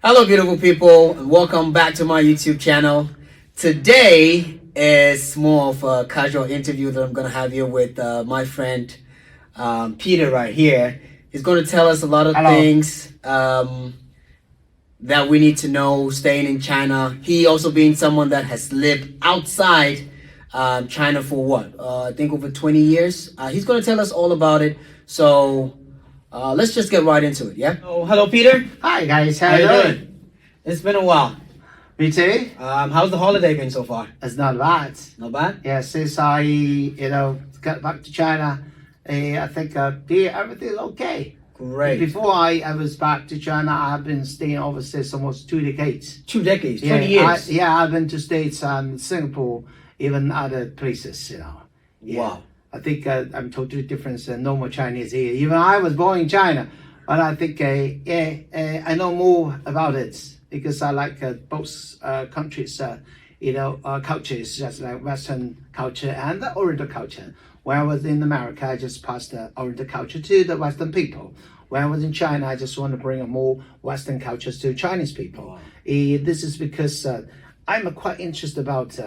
Hello, beautiful people, and welcome back to my YouTube channel. Today is more of a casual interview that I'm going to have here with my friend Peter right here. He's going to tell us a lot of things that we need to know staying in China. He also being someone that has lived outside China for what? I think over 20 years. He's going to tell us all about it. So let's just get right into it, yeah? Oh, hello, Peter. Hi guys, how How you you doing? doing? It's been a while. Me too. How's the holiday been so far? It's not bad. Not bad? Yeah, since I got back to China, I think here everything's okay. Great. Before I was back to China, I've been staying overseas almost 2 decades. 2 decades, 20 years. I've been to States and Singapore, even other places, Yeah. Wow. I think I'm totally different than normal Chinese here. Even I was born in China, but I think I know more about it because I like both countries, cultures, just like Western culture and the Oriental culture. When I was in America, I just passed the Oriental culture to the Western people. When I was in China, I just want to bring more Western cultures to Chinese people. Wow. This is because I'm quite interested about,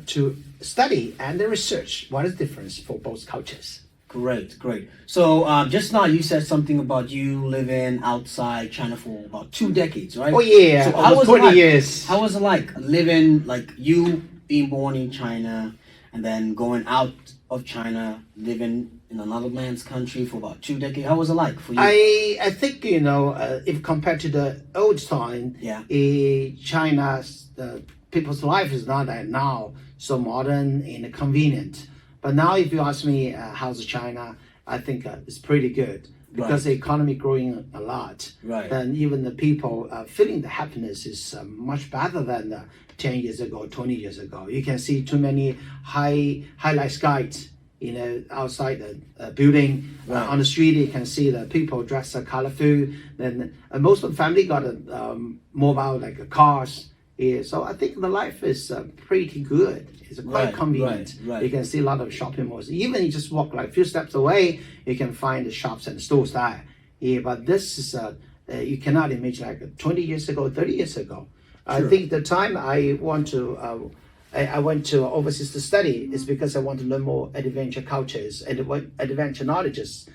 to study and research what is the difference for both cultures. Great, great. So just now you said something about you living outside China for about 2 decades, right? Oh yeah, So how almost was it 20 like? years. How was it like living, like you being born in China and then going out of China, living in another man's country for about 2 decades? How was it like for you? I think if compared to the old time, Yeah. China's people's life is not like now so modern and convenient. But now, if you ask me how's China, I think it's pretty good because the economy growing a lot. Right. And even the people feeling the happiness is much better than 10 years ago, 20 years ago. You can see too many highlight skies, outside the building. Right. On the street, you can see the people dressed colorful. Then most of the family got mobile like cars. Yeah, so I think the life is pretty good. It's quite convenient. Right. You can see a lot of shopping malls. Even you just walk like a few steps away, you can find the shops and stores there. Yeah, but this is you cannot imagine like 20 years ago, 30 years ago. I think the time I went to overseas to study is because I want to learn more adventure cultures and adventure knowledges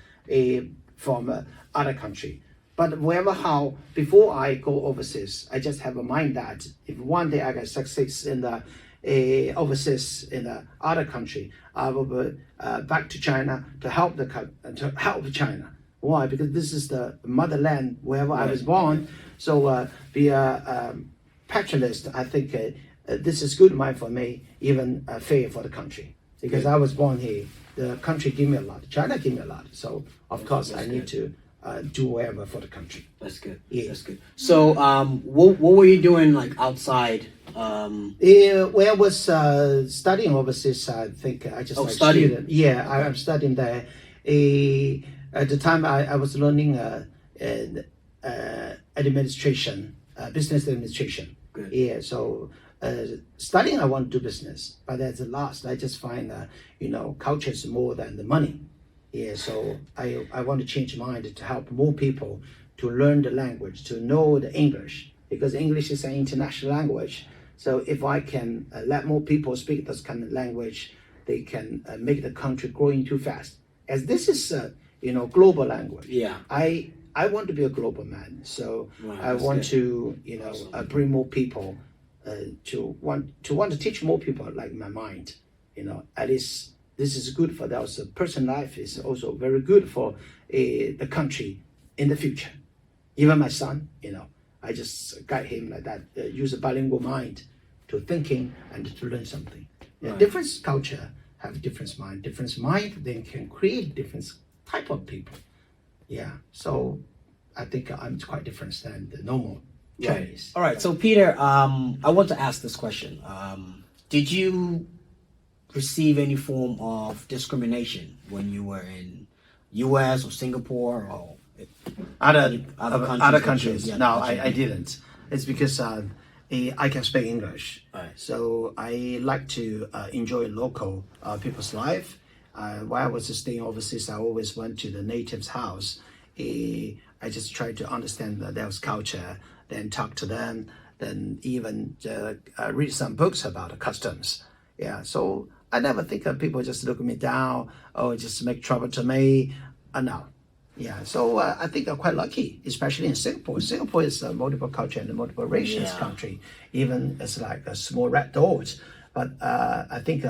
from other country. But before I go overseas, I just have a mind that if one day I get success in the overseas in the other country, I will be back to China to help China. Why? Because this is the motherland wherever I was born. So be a patriotlist. I think this is good mind for me, even fair for the country. Because I was born here, the country gave me a lot. China gave me a lot. So of course I need to do whatever for the country. That's good. Yeah. That's good. So what were you doing like outside? When I was studying overseas, I think I just studying. student. Yeah, I'm studying there. At the time, I was learning administration, business administration. Good. Yeah, so studying, I want to do business, but at the last, I just find culture is more than the money. Yeah, so I want to change mind to help more people to learn the language, to know the English, because English is an international language. So if I can let more people speak this kind of language, they can make the country growing too fast. As this is global language. Yeah. I want to be a global man. So I want to Awesome. bring more people to want to teach more people like my mind. At least this is good for those person life is also very good for the country in the future. Even my son, I just guide him like that. Use a bilingual mind to thinking and to learn something. Right. Different culture have different mind. They can create different type of people. Yeah. So I think I'm quite different than the normal Chinese. All right. So Peter, I want to ask this question. Did you receive any form of discrimination when you were in U.S. or Singapore or Other countries. Yeah, No, I didn't. It's because I can speak English. Right. So I like to enjoy local people's life. While I was staying overseas, I always went to the native's house. I I just try to understand their culture, then talk to them, then even read some books about the customs. Yeah, so I never think of people just look me down or just make trouble to me. No. Yeah, so I think I'm quite lucky, especially in Singapore. Singapore is a multiple culture and a multiple races country. Even it's like a small red doors. But I think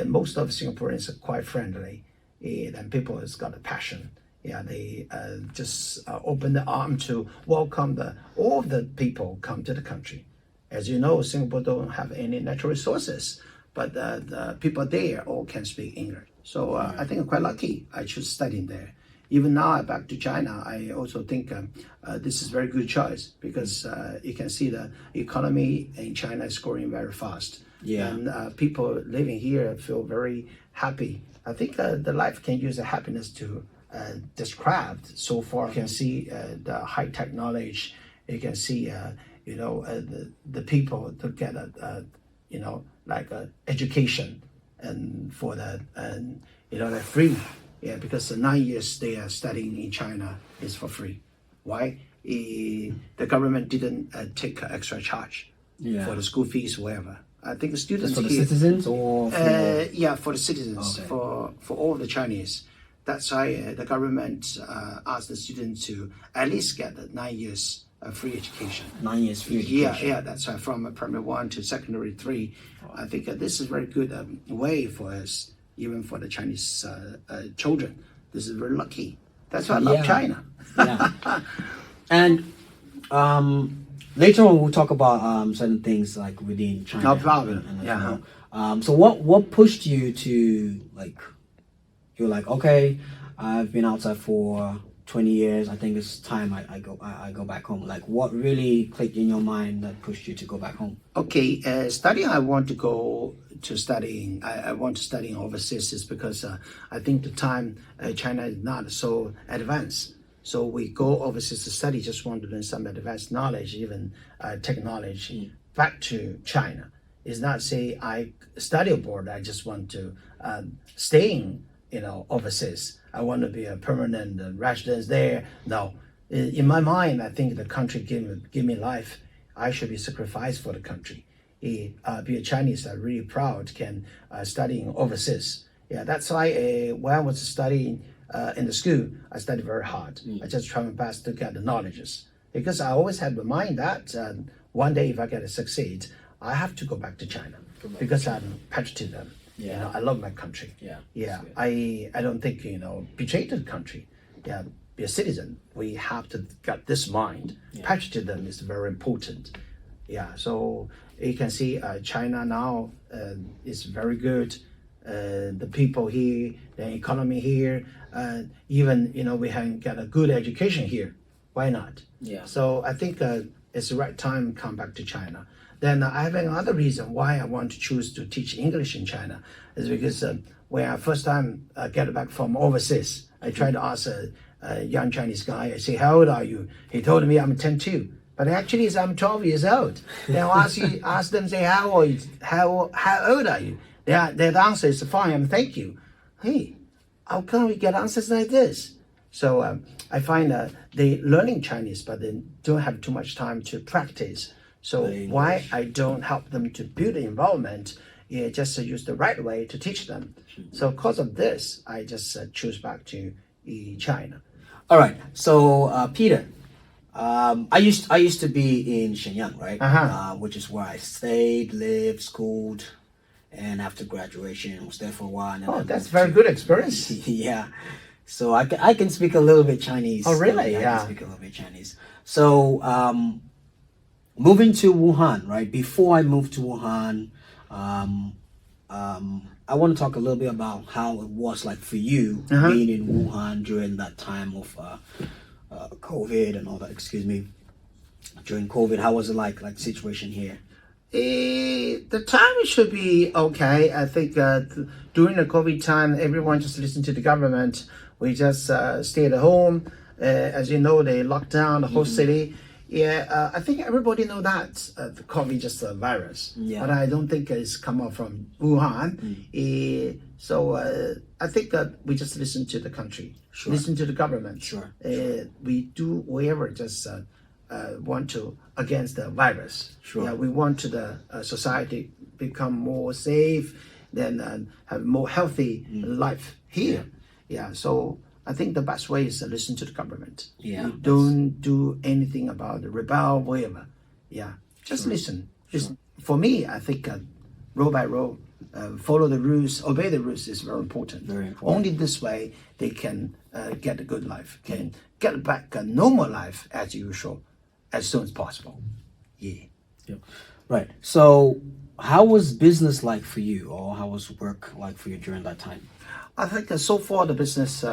most of Singaporeans are quite friendly, and people has got a passion. Yeah, they just open the arm to welcome all the people come to the country. As you know, Singapore don't have any natural resources, but the people there all can speak English. So I think I'm quite lucky. I choose studying there. Even now, I'm back to China. I also think this is a very good choice because you can see the economy in China is growing very fast. Yeah. And people living here feel very happy. I think the life can use the happiness to describe. So far, you can see the high tech knowledge. You can see, the people to get education and for the they're free. Yeah, because the 9 years they are studying in China is for free. Why? The government didn't take extra charge for the school fees, whatever. I think the students for the citizens or for... for the citizens, okay. for all the Chinese. That's why the government asked the students to at least get the 9 years free education. 9 years free education. Yeah, that's why from primary 1 to secondary 3. I think this is a very good way for us, even for the Chinese children. This is very lucky. That's why I love China. Yeah. And later on we'll talk about certain things like within China. No problem. So what pushed you to you're like, okay, I've been outside for 20 years. I think it's time I go back home. Like, what really clicked in your mind that pushed you to go back home? Okay, studying. I want to go to studying. I want to study overseas is because I think the time China is not so advanced. So we go overseas to study. Just want to learn some advanced knowledge, even technology. Back to China. It's not say I study abroad. I just want to staying overseas. I want to be a permanent resident there. No, in my mind, I think the country give me life. I should be sacrificed for the country. Be a Chinese, I'm really proud can studying overseas. Yeah, that's why when I was studying in the school, I studied very hard. I just try my best to get the knowledges because I always had in mind that one day if I get to succeed, I have to go back to China because I'm attached to them. Yeah. I love my country. Yeah. I don't think betray the country. Yeah, be a citizen. We have to get this mind. Attached to them is very important. Yeah. So you can see China now is very good. The people here, the economy here, even we can get a good education here. Why not? Yeah. So I think it's the right time to come back to China. Then I have another reason why I want to choose to teach English in China is because when I first time get back from overseas, I tried to ask a young Chinese guy, I say, how old are you? He told me I'm 10 too. But actually I'm 12 years old. Then I ask them, say, how old are you? Their answer is fine, thank you. Hey, how come we get answers like this? So I find they learning Chinese, but they don't have too much time to practice. So why I don't help them to build the environment, just to use the right way to teach them. So because of this, I just choose back to China. All right. So Peter, I used to be in Shenyang, right? Which is where I stayed, lived, schooled, and after graduation, was there for a while. And that's very good experience. Yeah. So I can speak a little bit Chinese. Oh, really? I can speak a little bit Chinese. So moving to Wuhan, right? Before I moved to Wuhan, I want to talk a little bit about how it was like for you being in Wuhan during that time of COVID and all that. Excuse me. During COVID, how was it like situation here? The time should be okay. I think during the COVID time, everyone just listened to the government. We just stayed at home. As you know, they locked down the whole city. Yeah, I think everybody know that the COVID is just a virus, Yeah. but I don't think it's come out from Wuhan. So I think that we just listen to the country, Sure. listen to the government. Sure. We do whatever just want to against the virus. Sure. Yeah, we want to the society become more safe, then have more healthy life here. Yeah, so I think the best way is to listen to the government. Yeah, You don't do anything about the rebel, whatever. Yeah, just listen. For me, I think row by row, follow the rules, obey the rules is very important. Very important. Only this way they can get a good life, can get back a normal life as usual, as soon as possible. Yeah. Yep. Right. So, how was business like for you, or how was work like for you during that time? I think so far the business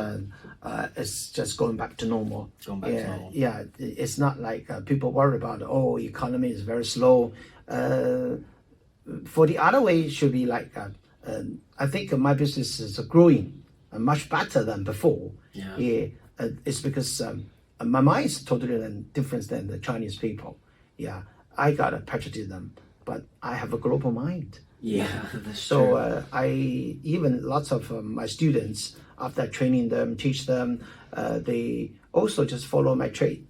is just going back to normal. Going back to normal. Yeah, it's not like people worry about, oh, economy is very slow. For the other way, it should be like, I think my business is growing much better than before. Yeah. It's because my mind is totally different than the Chinese people. Yeah, I got a patriotism, but I have a global mind. Yeah, that's So true. I even lots of my students, after training them, teach them, they also just follow my trade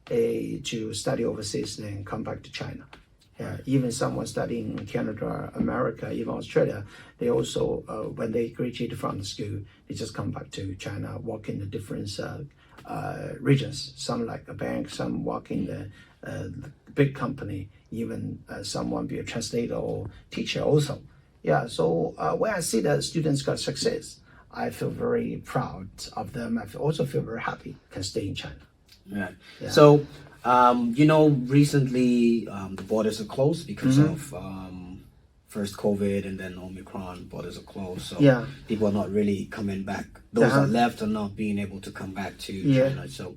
to study overseas and come back to China. Even someone studying in Canada, America, even Australia, they also, when they graduate from the school, they just come back to China, work in the different regions. Some like a bank, some work in the big company, even someone be a translator or teacher also. Yeah, so when I see that students got success, I feel very proud of them. I also feel very happy can stay in China. Right. So, recently the borders are closed because of first COVID and then Omicron. Borders are closed, so people are not really coming back. Those that left are not being able to come back to China. So,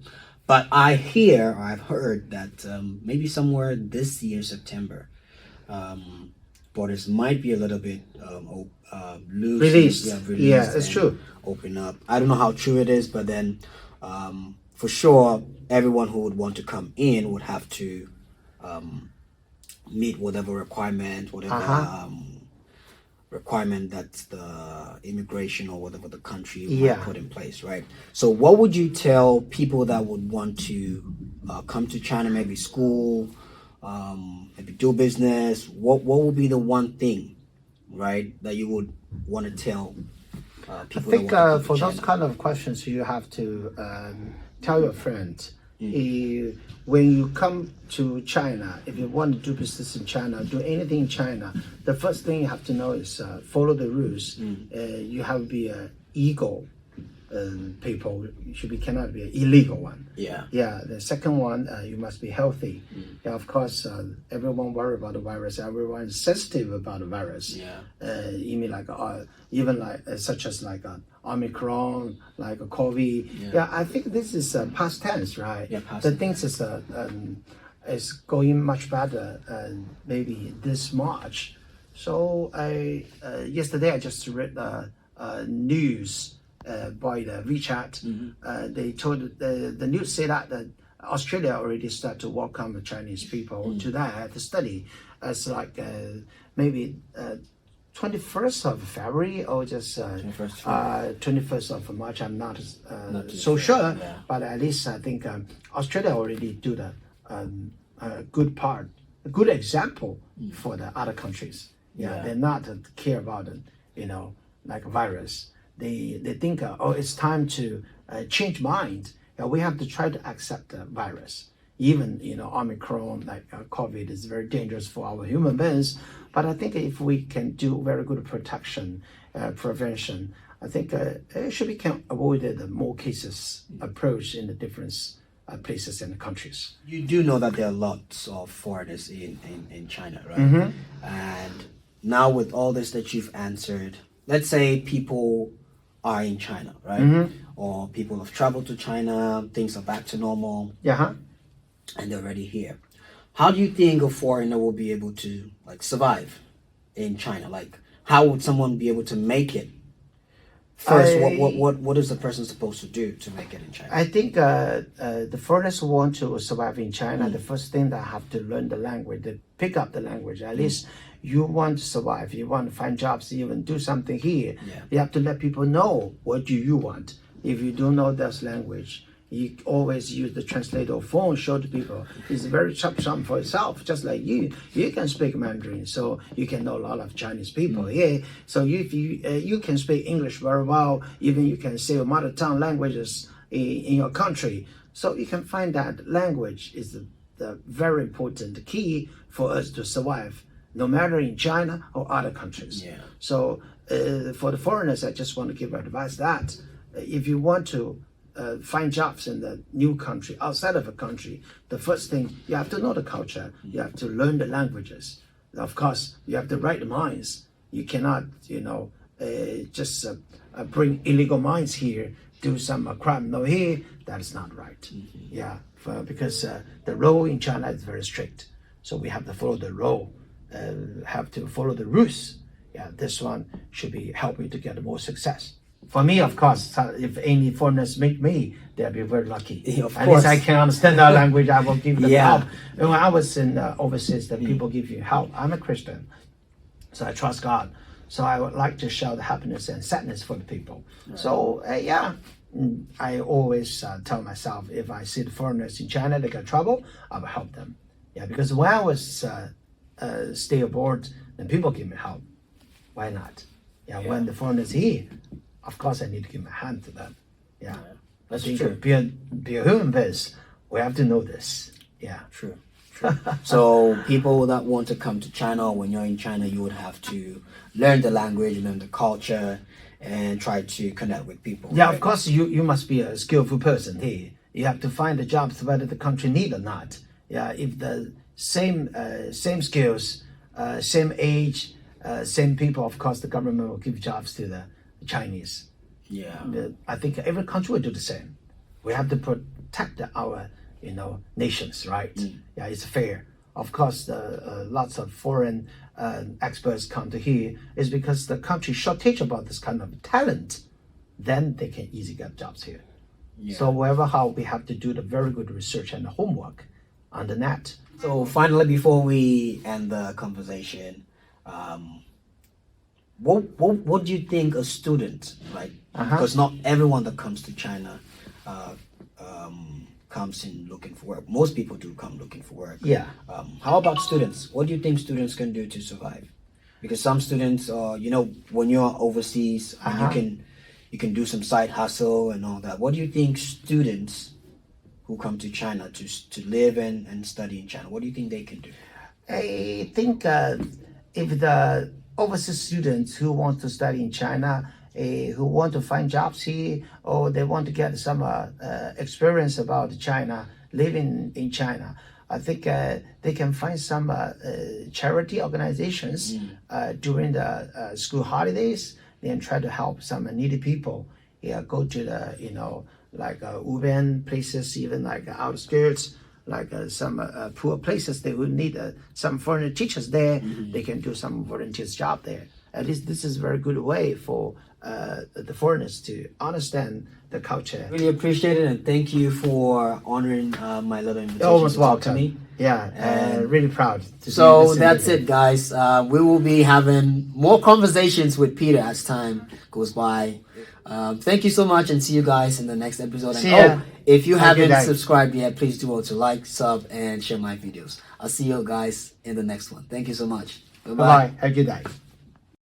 but I've heard that maybe somewhere this year, September, borders might be a little bit loose. Released. Released. Yeah, it's true. Open up. I don't know how true it is, but then for sure, everyone who would want to come in would have to meet whatever requirement, requirement that the immigration or whatever the country might put in place, right? So what would you tell people that would want to come to China, maybe school, maybe do business? What would be the one thing, right, that you would want to tell people? I think that want to for come to those China? kind of questions, you have to tell your friends. When you come to China, if you want to do business in China, do anything in China, the first thing you have to know is follow the rules. You have to be an equal people. Cannot be an illegal one. Yeah. The second one, you must be healthy. Yeah, of course, everyone worry about the virus. Everyone is sensitive about the virus. You mean like even like such as like Omicron, like a COVID. Yeah, I think this is past tense, right? Yeah, past the things is going much better. Maybe this March. So yesterday I just read news by the WeChat. They told the news say that Australia already started to welcome the Chinese people to that to study. It's like maybe 21st of February or just 21st of March. I'm not so sure, but at least I think Australia already do the good part, a good example for the other countries. They're not care about it, like a virus. They think, it's time to change mind. We have to try to accept the virus. Even, Omicron, like COVID is very dangerous for our human beings. But I think if we can do very good protection, prevention, I think it should be avoided more cases approach in the different places and countries. You do know that there are lots of foreigners in China, right? And now with all this that you've answered, let's say people are in China, right? Or people have traveled to China, things are back to normal, and they're already here. How do you think a foreigner will be able to survive in China? Like, how would someone be able to make it First, what is the person supposed to do to make it in China? I think the foreigners who want to survive in China, the first thing they have to learn the language, they pick up the language. At least you want to survive, you want to find jobs, even do something here. Yeah. You have to let people know what do you want. If you don't know this language, you always use the translator or phone, show to people. It's very sharp for itself, just like you. You can speak Mandarin, so you can know a lot of Chinese people here. So if you can speak English very well, even you can say your mother tongue languages in your country. So you can find that language is the very important key for us to survive, no matter in China or other countries. Yeah. So for the foreigners, I just want to give advice that if you want to find jobs in the new country, outside of a country, the first thing, you have to know the culture, you have to learn the languages. Of course, you have the right minds. You cannot, just bring illegal minds here, do some crime. No, here, that is not right. Yeah, because the law in China is very strict. So we have to follow the law, have to follow the rules. Yeah, this one should be helping to get more success. For me, of course, if any foreigners meet me, they'll be very lucky. Of At course. least I can understand their language. I will give them Yeah. help. When I was in overseas, the people give you help. I'm a Christian, so I trust God. So I would like to show the happiness and sadness for the people. Right. So I always tell myself, if I see the foreigners in China, they got trouble, I will help them. Yeah, because when I was stay abroad, then people give me help. Why not? Yeah, when the foreigners here, of course, I need to give my hand to them. Yeah, that's I think true. Be a human being, we have to know this. Yeah, True. So people that want to come to China, when you're in China, you would have to learn the language, learn the culture, and try to connect with people. Yeah, right? of course, you must be a skillful person here. You have to find the jobs whether the country need or not. Yeah, if the same skills, same age, same people, of course, the government will give jobs to the Chinese. Yeah. I think every country will do the same. We have to protect our, nations, right? Yeah, it's fair. Of course, lots of foreign experts come to here is because the country shortage about this kind of talent. Then they can easily get jobs here. Yeah. So how we have to do the very good research and the homework on the net. So finally, before we end the conversation, what do you think a student, like, because not everyone that comes to China comes in looking for work. Most people do come looking for work. Yeah. How about students? What do you think students can do to survive? Because some students, when you're overseas, you can do some side hustle and all that. What do you think students who come to China to live and study in China, what do you think they can do? I think if the overseas students who want to study in China, who want to find jobs here, or they want to get some experience about China, living in China, I think they can find some charity organizations during the school holidays and try to help some needy people. Yeah, go to the like urban places, even like outskirts, like some poor places. They would need some foreign teachers there. They can do some volunteers job there. At least this is a very good way for the foreigners to understand the culture. Really appreciate it, and thank you for honoring my little invitation. You're almost to talk to welcome. me. Yeah, and really proud. To So be that's it, guys. We will be having more conversations with Peter as time goes by. Thank you so much, and see you guys in the next episode. See And ya. if you Have a good haven't day. subscribed yet, please do also like, sub, and share my videos. I'll see you guys in the next one. Thank you so much. Bye-bye. Bye. Have a good day.